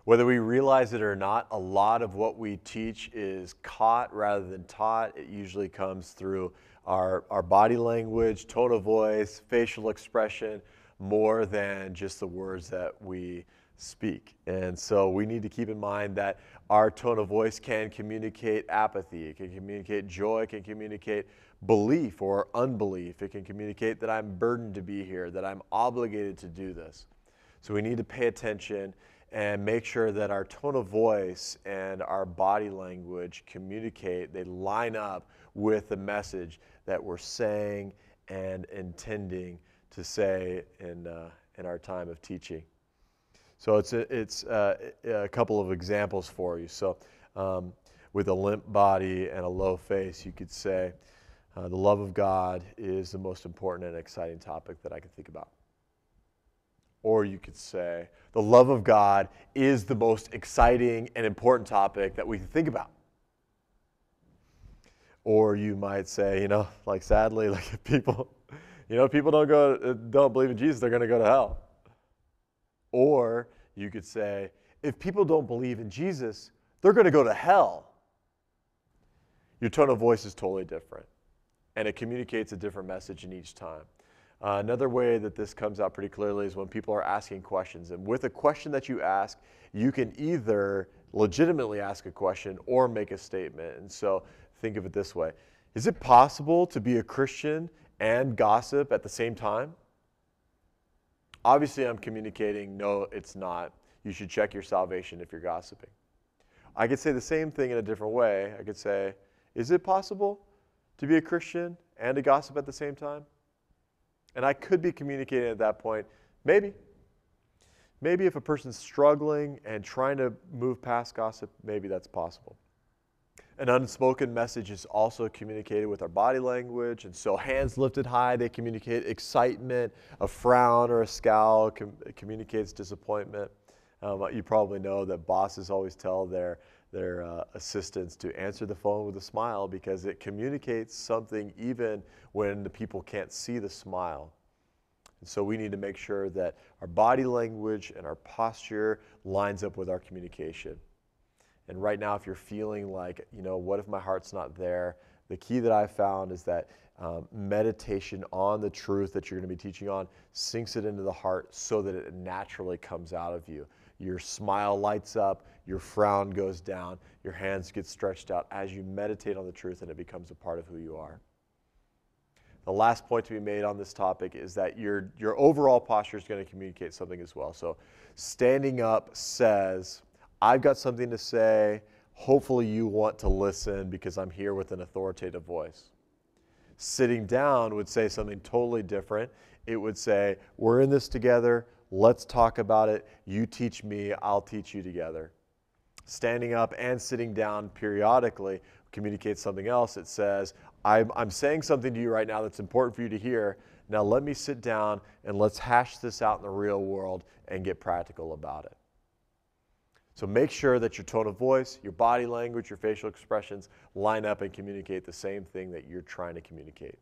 Whether we realize it or not, a lot of what we teach is caught rather than taught. It usually comes through our body language, tone of voice, facial expression, more than just the words that we speak. And so we need to keep in mind that our tone of voice can communicate apathy, it can communicate joy, it can communicate belief or unbelief, it can communicate that I'm burdened to be here, that I'm obligated to do this. So we need to pay attention and make sure that our tone of voice and our body language communicate, they line up with the message that we're saying and intending to say in our time of teaching. So it's a couple of examples for you. So with a limp body and a low face, you could say, the love of God is the most important and exciting topic that I can think about. Or you could say, the love of God is the most exciting and important topic that we can think about. Or you might say, sadly, if people, people don't believe in Jesus, they're going to go to hell. Or you could say, if people don't believe in Jesus, they're going to go to hell. Your tone of voice is totally different, and it communicates a different message in each time. Another way that this comes out pretty clearly is when people are asking questions. And with a question that you ask, you can either legitimately ask a question or make a statement. And so think of it this way. Is it possible to be a Christian and gossip at the same time? Obviously, I'm communicating, no, it's not. You should check your salvation if you're gossiping. I could say the same thing in a different way. I could say, is it possible to be a Christian and a gossip at the same time? And I could be communicating at that point, maybe. Maybe if a person's struggling and trying to move past gossip, maybe that's possible. An unspoken message is also communicated with our body language. And so hands lifted high, they communicate excitement. A frown or a scowl communicates disappointment. You probably know that bosses always tell their assistants to answer the phone with a smile because it communicates something even when the people can't see the smile. And so we need to make sure that our body language and our posture lines up with our communication. And right now, if you're feeling like, what if my heart's not there? The key that I found is that meditation on the truth that you're going to be teaching on sinks it into the heart so that it naturally comes out of you. Your smile lights up, your frown goes down, your hands get stretched out as you meditate on the truth and it becomes a part of who you are. The last point to be made on this topic is that your overall posture is going to communicate something as well. So standing up says, I've got something to say. Hopefully you want to listen because I'm here with an authoritative voice. Sitting down would say something totally different. It would say, we're in this together. Let's talk about it. You teach me, I'll teach you together. Standing up and sitting down periodically communicates something else. It says, I'm saying something to you right now that's important for you to hear. Now let me sit down and let's hash this out in the real world and get practical about it. So make sure that your tone of voice, your body language, your facial expressions line up and communicate the same thing that you're trying to communicate.